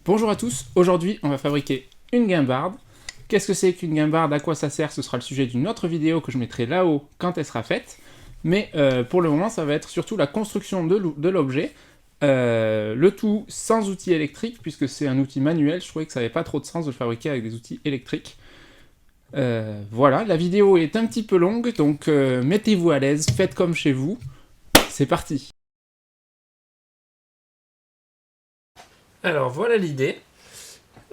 Bonjour à tous, aujourd'hui on va fabriquer une guimbarde. Qu'est-ce que c'est qu'une guimbarde, à quoi ça sert, ce sera le sujet d'une autre vidéo que je mettrai là-haut quand elle sera faite. Mais pour le moment ça va être surtout la construction de l'objet, le tout sans outil électrique puisque c'est un outil manuel, je trouvais que ça n'avait pas trop de sens de le fabriquer avec des outils électriques. Voilà, la vidéo est un petit peu longue donc mettez-vous à l'aise, faites comme chez vous, c'est parti. Alors voilà l'idée.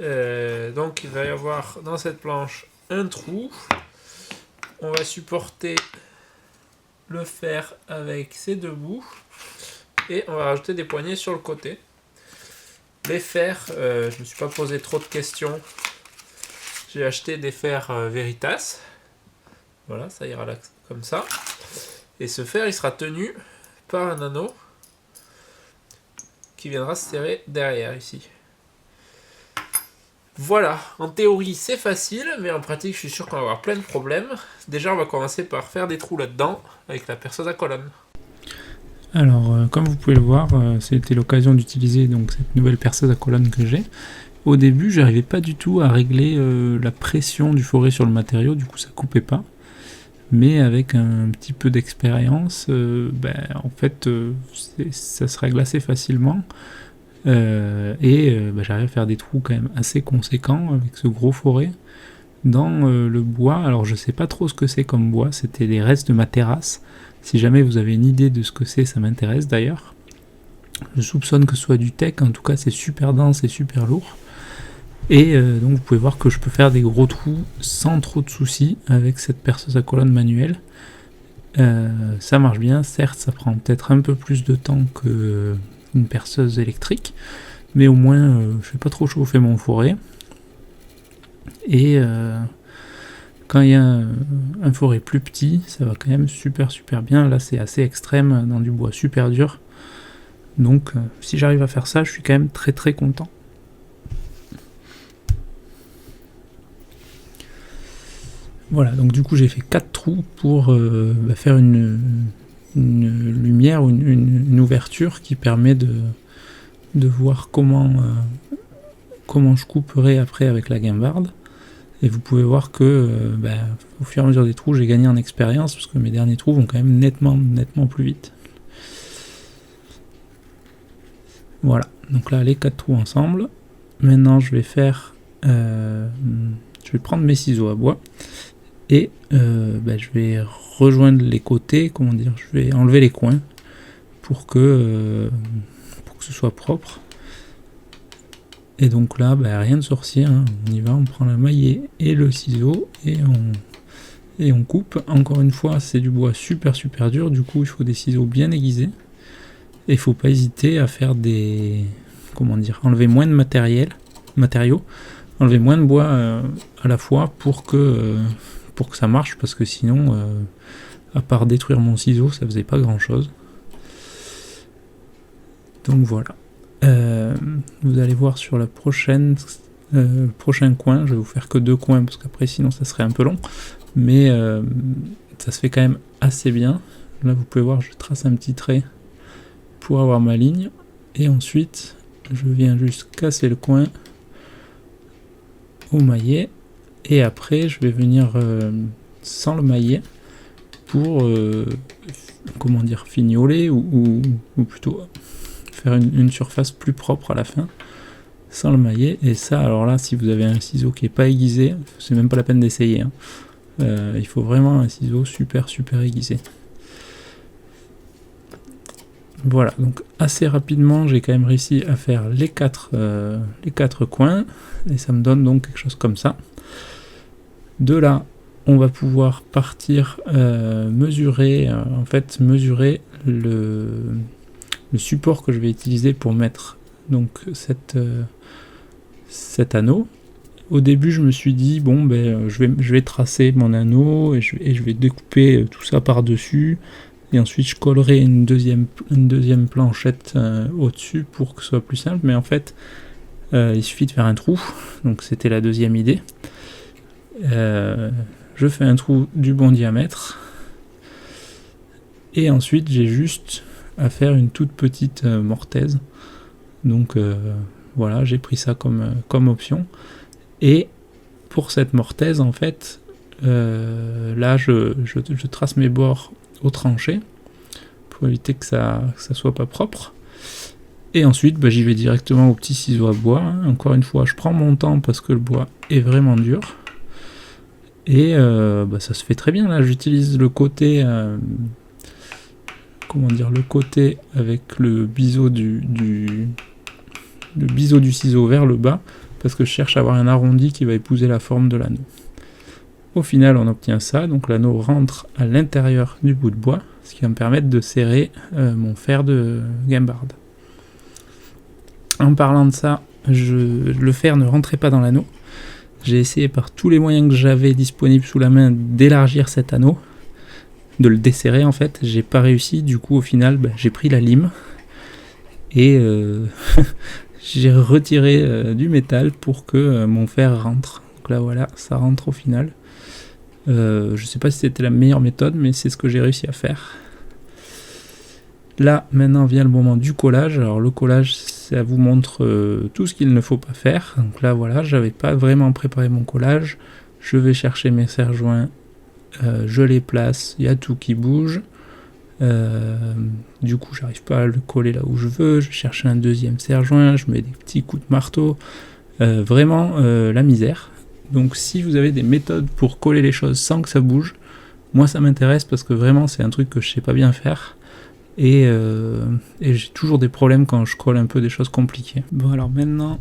Donc il va y avoir dans cette planche un trou. On va supporter le fer avec ces deux bouts. Et on va rajouter des poignées sur le côté. Les fers, je ne me suis pas posé trop de questions. J'ai acheté des fers Veritas. Voilà, ça ira là comme ça. Et ce fer, il sera tenu par un anneau qui viendra se serrer derrière ici. Voilà, en théorie c'est facile, mais en pratique je suis sûr qu'on va avoir plein de problèmes. Déjà on va commencer par faire des trous là-dedans avec la perceuse à colonne. Alors, comme vous pouvez le voir, c'était l'occasion d'utiliser donc cette nouvelle perceuse à colonne que j'ai. Au début, j'arrivais pas du tout à régler la pression du forêt sur le matériau, du coup ça coupait pas. Mais avec un petit peu d'expérience, en fait, ça se règle assez facilement. J'arrive à faire des trous quand même assez conséquents avec ce gros forêt. Dans le bois, alors je sais pas trop ce que c'est comme bois, c'était les restes de ma terrasse. Si jamais vous avez une idée de ce que c'est, ça m'intéresse d'ailleurs. Je soupçonne que ce soit du teck, en tout cas c'est super dense et super lourd. Et donc vous pouvez voir que je peux faire des gros trous sans trop de soucis avec cette perceuse à colonne manuelle. Ça marche bien, certes ça prend peut-être un peu plus de temps qu'une perceuse électrique, mais au moins je fais pas trop chauffer mon forêt. Et quand il y a un forêt plus petit, ça va quand même super bien. Là c'est assez extrême dans du bois super dur. Donc si j'arrive à faire ça, je suis quand même très content. Voilà, donc du coup j'ai fait 4 trous pour faire une lumière ou une ouverture qui permet de voir comment je couperai après avec la guimbarde. Et vous pouvez voir que au fur et à mesure des trous, j'ai gagné en expérience parce que mes derniers trous vont quand même nettement plus vite. Voilà, donc là les 4 trous ensemble. Maintenant je vais faire, je vais prendre mes ciseaux à bois et je vais rejoindre les côtés, je vais enlever les coins pour que ce soit propre. Et donc là, rien de sorcier, hein. On y va, on prend la maillet et le ciseau et on coupe. Encore une fois, c'est du bois super dur, du coup il faut des ciseaux bien aiguisés. Et il faut pas hésiter à faire enlever moins de matériaux, enlever moins de bois à la fois pour que ça marche, parce que sinon, à part détruire mon ciseau, ça faisait pas grand chose. Donc voilà. Vous allez voir sur la prochain coin, je vais vous faire que 2 coins parce qu'après sinon ça serait un peu long, mais ça se fait quand même assez bien. Là vous pouvez voir, je trace un petit trait pour avoir ma ligne et ensuite je viens juste casser le coin au maillet et après je vais venir sans le maillet pour fignoler ou plutôt faire une surface plus propre à la fin sans le maillet. Et ça, alors là, si vous avez un ciseau qui est pas aiguisé, c'est même pas la peine d'essayer, hein. Il faut vraiment un ciseau super aiguisé. Voilà, donc assez rapidement j'ai quand même réussi à faire les quatre coins et ça me donne donc quelque chose comme ça. De là on va pouvoir partir mesurer le support que je vais utiliser pour mettre donc cet anneau. Au début je me suis dit je vais tracer mon anneau et je vais découper tout ça par dessus et ensuite je collerai une deuxième planchette au-dessus pour que ce soit plus simple, mais en fait il suffit de faire un trou, donc c'était la deuxième idée. Je fais un trou du bon diamètre et ensuite j'ai juste à faire une toute petite mortaise, donc Voilà, j'ai pris ça comme option. Et pour cette mortaise, en fait, là, je trace mes bords au tranché pour éviter que ça soit pas propre. Et ensuite, j'y vais directement au petit ciseau à bois. Hein. Encore une fois, je prends mon temps parce que le bois est vraiment dur. Et ça se fait très bien. Là, j'utilise le côté, le côté avec le biseau du ciseau vers le bas, parce que je cherche à avoir un arrondi qui va épouser la forme de l'anneau. Au final, on obtient ça. Donc l'anneau rentre à l'intérieur du bout de bois, ce qui va me permettre de serrer mon fer de guimbarde. En parlant de ça, le fer ne rentrait pas dans l'anneau. J'ai essayé par tous les moyens que j'avais disponibles sous la main d'élargir cet anneau, de le desserrer en fait. J'ai pas réussi, du coup au final j'ai pris la lime et j'ai retiré du métal pour que mon fer rentre. Donc là voilà, ça rentre au final. Je sais pas si c'était la meilleure méthode, mais c'est ce que j'ai réussi à faire. Là, maintenant vient le moment du collage. Alors le collage, ça vous montre tout ce qu'il ne faut pas faire. Donc là, voilà, j'avais pas vraiment préparé mon collage. Je vais chercher mes serre-joints, je les place, il y a tout qui bouge. Du coup, j'arrive pas à le coller là où je veux. Je cherche un deuxième serre-joint, je mets des petits coups de marteau. Vraiment la misère. Donc si vous avez des méthodes pour coller les choses sans que ça bouge, moi ça m'intéresse parce que vraiment c'est un truc que je sais pas bien faire. Et j'ai toujours des problèmes quand je colle un peu des choses compliquées. Bon alors maintenant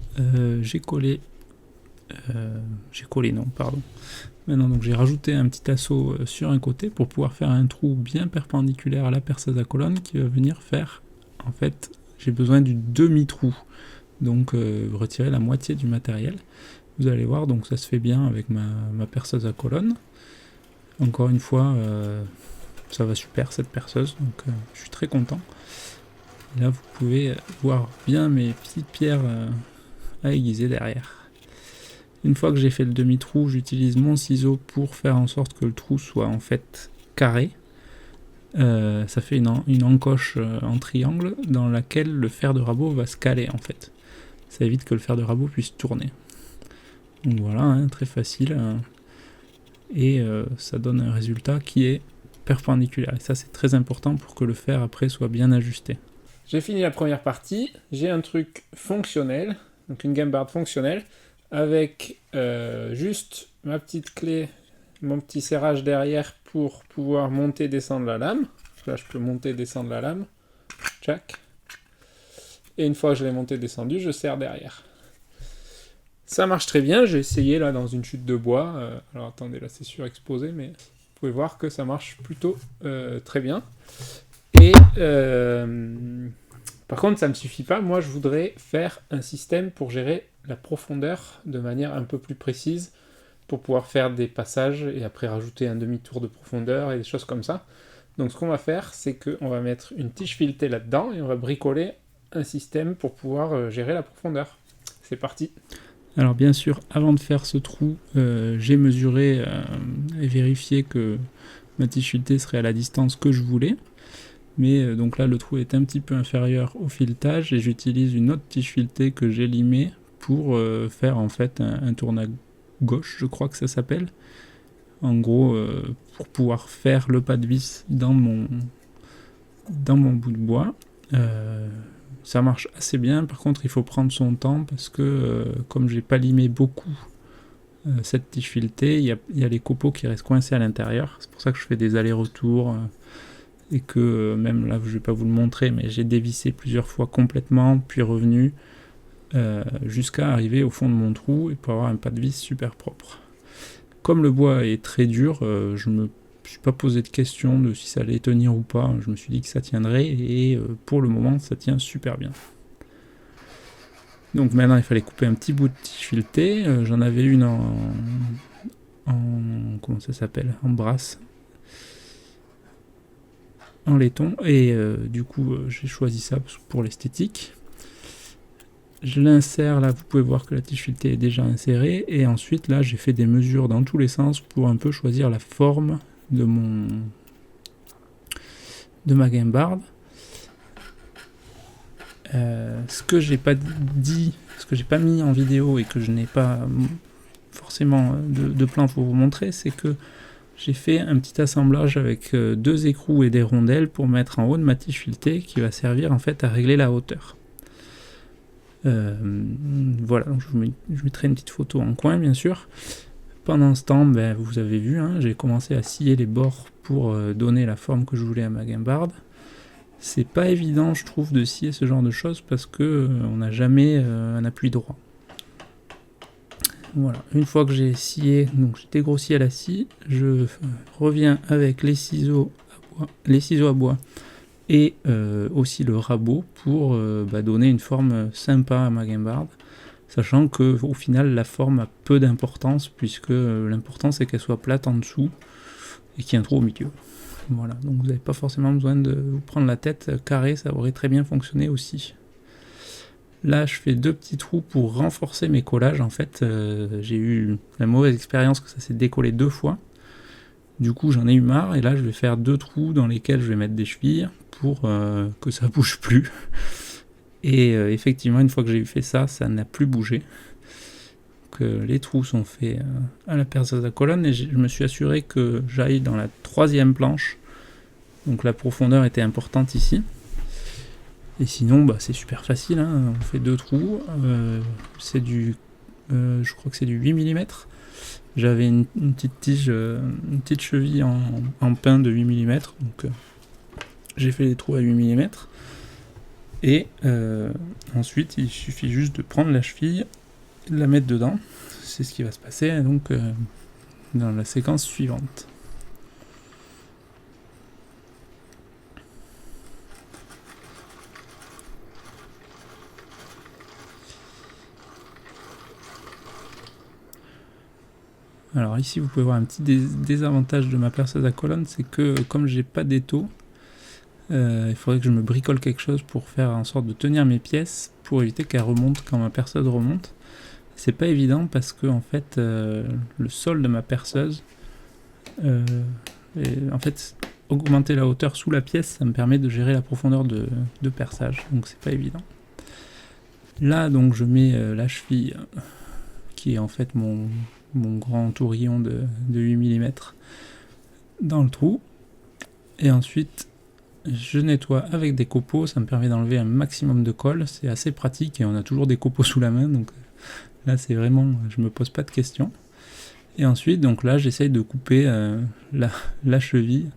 Maintenant donc j'ai rajouté un petit assaut sur un côté pour pouvoir faire un trou bien perpendiculaire à la perceuse à colonne qui va venir faire, en fait j'ai besoin du demi-trou, donc retirer la moitié du matériel. Vous allez voir, donc ça se fait bien avec ma perceuse à colonne. Encore une fois, ça va super cette perceuse, donc je suis très content. Et là vous pouvez voir bien mes petites pierres à aiguiser derrière. Une fois que j'ai fait le demi-trou, j'utilise mon ciseau pour faire en sorte que le trou soit en fait carré. Ça fait une encoche en triangle dans laquelle le fer de rabot va se caler en fait. Ça évite que le fer de rabot puisse tourner. Donc voilà, hein, très facile. Et ça donne un résultat qui est perpendiculaire. Et ça c'est très important pour que le fer après soit bien ajusté. J'ai fini la première partie, j'ai un truc fonctionnel, donc une gambarde fonctionnelle, avec juste ma petite clé, mon petit serrage derrière pour pouvoir monter et descendre la lame. Là je peux monter et descendre la lame, tchac. Et une fois que je l'ai monté et descendu, je serre derrière. Ça marche très bien, j'ai essayé là dans une chute de bois, alors attendez là c'est surexposé mais vous pouvez voir que ça marche plutôt très bien. Et par contre ça ne me suffit pas, moi je voudrais faire un système pour gérer la profondeur de manière un peu plus précise pour pouvoir faire des passages et après rajouter un demi-tour de profondeur et des choses comme ça. Donc ce qu'on va faire c'est qu'on va mettre une tige filetée là-dedans et on va bricoler un système pour pouvoir gérer la profondeur. C'est parti. Alors bien sûr, avant de faire ce trou, j'ai mesuré et vérifié que ma tige filetée serait à la distance que je voulais. Mais donc là, le trou est un petit peu inférieur au filetage et j'utilise une autre tige filetée que j'ai limée pour faire en fait un tourne à gauche, je crois que ça s'appelle. En gros, pour pouvoir faire le pas de vis dans mon bout de bois. Ça marche assez bien, par contre il faut prendre son temps parce que comme j'ai pas limé beaucoup cette tige filetée, il y a les copeaux qui restent coincés à l'intérieur. C'est pour ça que je fais des allers-retours et que même là je vais pas vous le montrer, mais j'ai dévissé plusieurs fois complètement puis revenu jusqu'à arriver au fond de mon trou et pour avoir un pas de vis super propre. Comme le bois est très dur, je me suis pas posé de question de si ça allait tenir ou pas. Je me suis dit que ça tiendrait et pour le moment ça tient super bien. Donc maintenant il fallait couper un petit bout de tige filetée. J'en avais une en comment ça s'appelle, en brasse, en laiton, et du coup j'ai choisi ça pour l'esthétique. Je l'insère là, vous pouvez voir que la tige filetée est déjà insérée, et ensuite là j'ai fait des mesures dans tous les sens pour un peu choisir la forme de ma guimbarde. Ce que j'ai pas dit, ce que j'ai pas mis en vidéo et que je n'ai pas forcément de plan pour vous montrer, c'est que j'ai fait un petit assemblage avec 2 écrous et des rondelles pour mettre en haut de ma tige filetée qui va servir en fait à régler la hauteur. Voilà, donc je mettrai une petite photo en coin bien sûr. Pendant ce temps, vous avez vu, hein, j'ai commencé à scier les bords pour donner la forme que je voulais à ma guimbarde. C'est pas évident, je trouve, de scier ce genre de choses parce que on n'a jamais un appui droit. Voilà, une fois que j'ai scié, donc j'ai dégrossi à la scie, je reviens avec les ciseaux à bois et aussi le rabot pour donner une forme sympa à ma guimbarde, sachant que au final la forme a peu d'importance puisque l'important c'est qu'elle soit plate en dessous et qu'il y ait un trou au milieu. Voilà, donc vous n'avez pas forcément besoin de vous prendre la tête carrée, ça aurait très bien fonctionné aussi. Là, je fais 2 petits trous pour renforcer mes collages. En fait, j'ai eu la mauvaise expérience que ça s'est décollé 2 fois. Du coup, j'en ai eu marre et là, je vais faire 2 trous dans lesquels je vais mettre des chevilles pour que ça bouge plus. Et effectivement, une fois que j'ai fait ça, ça n'a plus bougé. Les trous sont faits à la perceuse à colonne et je me suis assuré que j'aille dans la 3e planche. Donc la profondeur était importante ici. Et sinon, c'est super facile, hein. On fait 2 trous. C'est du, je crois que c'est du 8 mm. J'avais une petite tige, une petite cheville en pin de 8 mm. Donc j'ai fait les trous à 8 mm. Et ensuite, il suffit juste de prendre la cheville et de la mettre dedans. C'est ce qui va se passer donc dans la séquence suivante. Alors ici vous pouvez voir un petit désavantage de ma perceuse à colonne, c'est que comme j'ai pas d'étau, il faudrait que je me bricole quelque chose pour faire en sorte de tenir mes pièces pour éviter qu'elles remontent quand ma perceuse remonte. C'est pas évident parce que en fait le sol de ma perceuse, en fait augmenter la hauteur sous la pièce, ça me permet de gérer la profondeur de perçage, donc c'est pas évident. Là donc je mets la cheville qui est en fait mon grand tourillon de 8 mm dans le trou, et ensuite je nettoie avec des copeaux, ça me permet d'enlever un maximum de colle, c'est assez pratique et on a toujours des copeaux sous la main, donc là c'est vraiment, je me pose pas de questions. Et ensuite donc là j'essaye de couper la cheville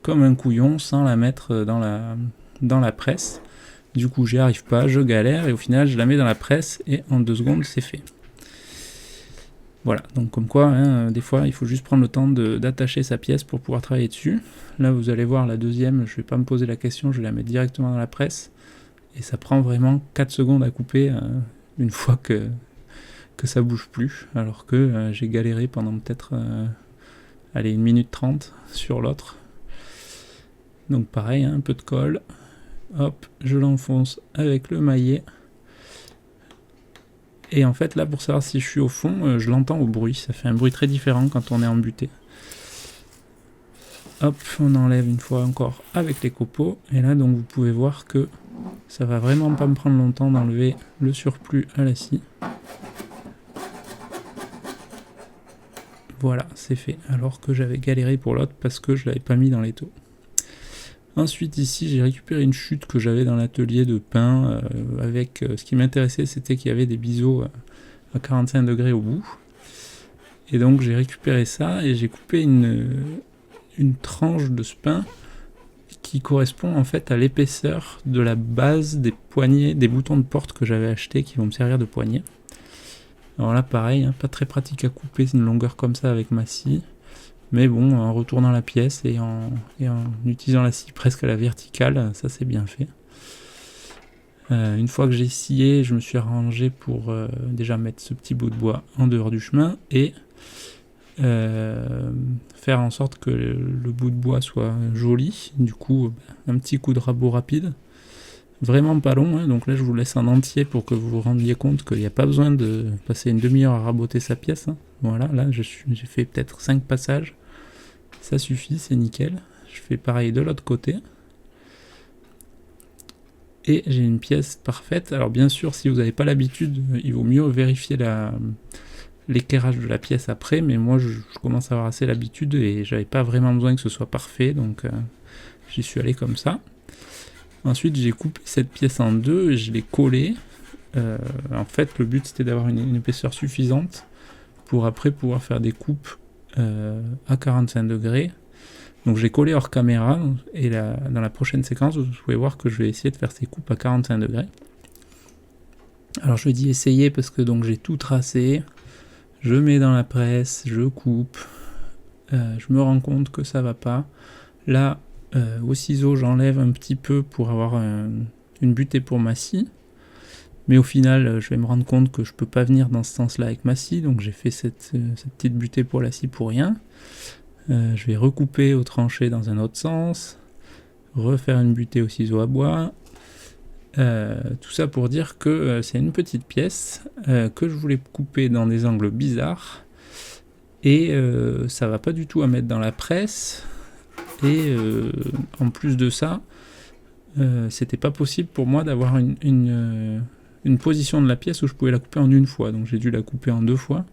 comme un couillon sans la mettre dans la presse. Du coup j'y arrive pas, je galère et au final je la mets dans la presse et en 2 secondes c'est fait. Voilà, donc comme quoi, hein, des fois il faut juste prendre le temps d'attacher sa pièce pour pouvoir travailler dessus. Là vous allez voir la deuxième, je vais pas me poser la question, je vais la mettre directement dans la presse. Et ça prend vraiment 4 secondes à couper une fois que ça bouge plus. Alors que j'ai galéré pendant peut-être 1 minute 30 sur l'autre. Donc pareil, hein, un peu de colle. Hop, je l'enfonce avec le maillet. Et en fait là pour savoir si je suis au fond, je l'entends au bruit, ça fait un bruit très différent quand on est embuté. Hop, on enlève une fois encore avec les copeaux, et là donc vous pouvez voir que ça va vraiment pas me prendre longtemps d'enlever le surplus à la scie. Voilà, c'est fait, alors que j'avais galéré pour l'autre parce que je l'avais pas mis dans l'étau. Ensuite ici j'ai récupéré une chute que j'avais dans l'atelier de pain avec ce qui m'intéressait, c'était qu'il y avait des biseaux à 45 degrés au bout. Et donc j'ai récupéré ça et j'ai coupé une tranche de ce pain qui correspond en fait à l'épaisseur de la base des poignées, des boutons de porte que j'avais acheté qui vont me servir de poignée. Alors là pareil, hein, pas très pratique à couper une longueur comme ça avec ma scie. Mais bon, en retournant la pièce et en utilisant la scie presque à la verticale, ça c'est bien fait. Une fois que j'ai scié, je me suis arrangé pour déjà mettre ce petit bout de bois en dehors du chemin et faire en sorte que le bout de bois soit joli. Du coup, un petit coup de rabot rapide. Vraiment pas long, hein, donc là je vous laisse en entier pour que vous vous rendiez compte qu'il n'y a pas besoin de passer une demi-heure à raboter sa pièce. Hein. Voilà, là j'ai fait peut-être 5 passages. Ça suffit, c'est nickel. Je fais pareil de l'autre côté. et j'ai une pièce parfaite. Alors bien sûr, si vous n'avez pas l'habitude, il vaut mieux vérifier l'éclairage de la pièce après, mais moi je commence à avoir assez l'habitude et j'avais pas vraiment besoin que ce soit parfait, donc j'y suis allé comme ça. Ensuite j'ai coupé cette pièce en deux et je l'ai collée. En fait le but c'était d'avoir une épaisseur suffisante pour après pouvoir faire des coupes à 45 degrés. Donc j'ai collé hors caméra et dans la prochaine séquence vous pouvez voir que je vais essayer de faire ces coupes à 45 degrés. Alors je dis essayer parce que donc j'ai tout tracé, je mets dans la presse, je coupe, je me rends compte que ça va pas. Là au ciseau j'enlève un petit peu pour avoir une butée pour ma scie. Mais au final, je vais me rendre compte que je peux pas venir dans ce sens-là avec ma scie, donc j'ai fait cette petite butée pour la scie pour rien. Je vais recouper au tranché dans un autre sens, refaire une butée au ciseau à bois. Tout ça pour dire que c'est une petite pièce que je voulais couper dans des angles bizarres, et ça va pas du tout à mettre dans la presse. Et en plus de ça, c'était pas possible pour moi d'avoir une position de la pièce où je pouvais la couper en une fois, donc j'ai dû la couper en deux fois.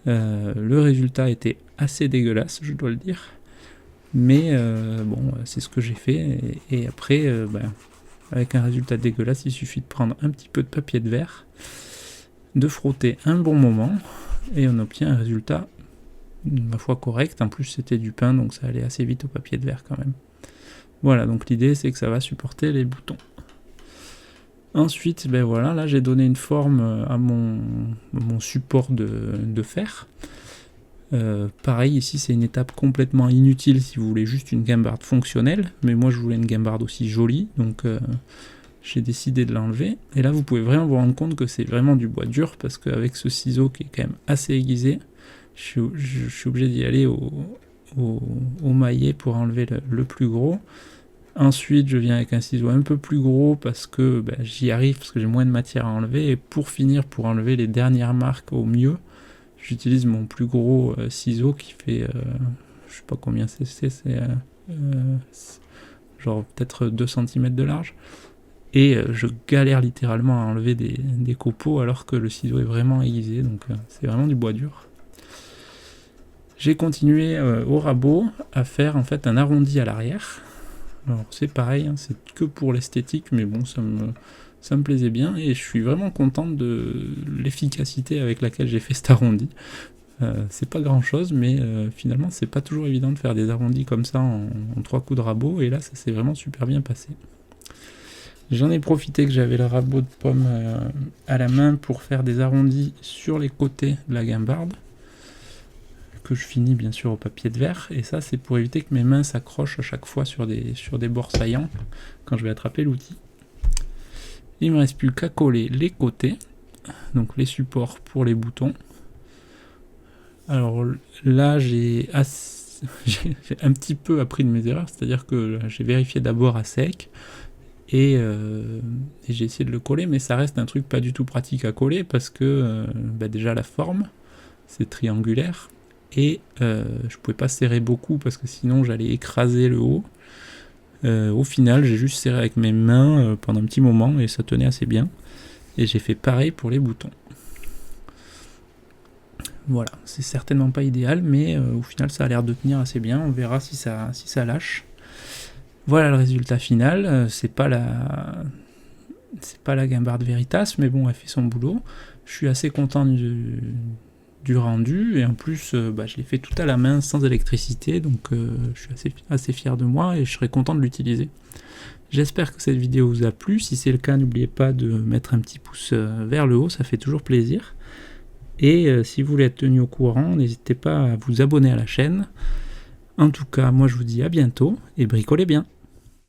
Le résultat était assez dégueulasse, je dois le dire, mais bon, c'est ce que j'ai fait, et après, avec un résultat dégueulasse, il suffit de prendre un petit peu de papier de verre, de frotter un bon moment, et on obtient un résultat, ma foi, correct. En plus c'était du pain, donc ça allait assez vite au papier de verre quand même. Voilà, donc l'idée c'est que ça va supporter les boutons. Ensuite, ben voilà, là j'ai donné une forme à mon support de fer. Pareil, ici c'est une étape complètement inutile si vous voulez juste une gambarde fonctionnelle, mais moi je voulais une gambarde aussi jolie, donc j'ai décidé de l'enlever. Et là vous pouvez vraiment vous rendre compte que c'est vraiment du bois dur, parce qu'avec ce ciseau qui est quand même assez aiguisé, je suis obligé d'y aller au maillet pour enlever le plus gros. Ensuite je viens avec un ciseau un peu plus gros parce que j'y arrive, parce que j'ai moins de matière à enlever, et pour finir, pour enlever les dernières marques au mieux, j'utilise mon plus gros ciseau qui fait je sais pas combien c'est genre peut-être 2 cm de large, et je galère littéralement à enlever des copeaux alors que le ciseau est vraiment aiguisé, donc c'est vraiment du bois dur. J'ai continué au rabot à faire en fait un arrondi à l'arrière. Alors c'est pareil, hein, c'est que pour l'esthétique, mais bon, ça me plaisait bien, et je suis vraiment content de l'efficacité avec laquelle j'ai fait cet arrondi. C'est pas grand chose, mais finalement c'est pas toujours évident de faire des arrondis comme ça en 3 coups de rabot, et là ça s'est vraiment super bien passé. J'en ai profité que j'avais le rabot de pomme à la main pour faire des arrondis sur les côtés de la guimbarde, que je finis bien sûr au papier de verre, et ça c'est pour éviter que mes mains s'accrochent à chaque fois sur des bords saillants quand je vais attraper l'outil. Il me reste plus qu'à coller les côtés, donc les supports pour les boutons. Alors là j'ai un petit peu appris de mes erreurs, c'est-à-dire que j'ai vérifié d'abord à sec, et j'ai essayé de le coller, mais ça reste un truc pas du tout pratique à coller, parce que déjà la forme c'est triangulaire, et je pouvais pas serrer beaucoup parce que sinon j'allais écraser le haut. Au final j'ai juste serré avec mes mains pendant un petit moment et ça tenait assez bien, et j'ai fait pareil pour les boutons. Voilà, c'est certainement pas idéal, mais au final ça a l'air de tenir assez bien, on verra si ça lâche. Voilà le résultat final. C'est pas la guimbarde Veritas, mais bon, elle fait son boulot. Je suis assez content du rendu, et en plus je l'ai fait tout à la main sans électricité, donc je suis assez fier de moi, et je serai content de l'utiliser. J'espère que cette vidéo vous a plu. Si c'est le cas, n'oubliez pas de mettre un petit pouce vers le haut, ça fait toujours plaisir. Et si vous voulez être tenu au courant, n'hésitez pas à vous abonner à la chaîne. En tout cas, moi je vous dis à bientôt, et bricolez bien.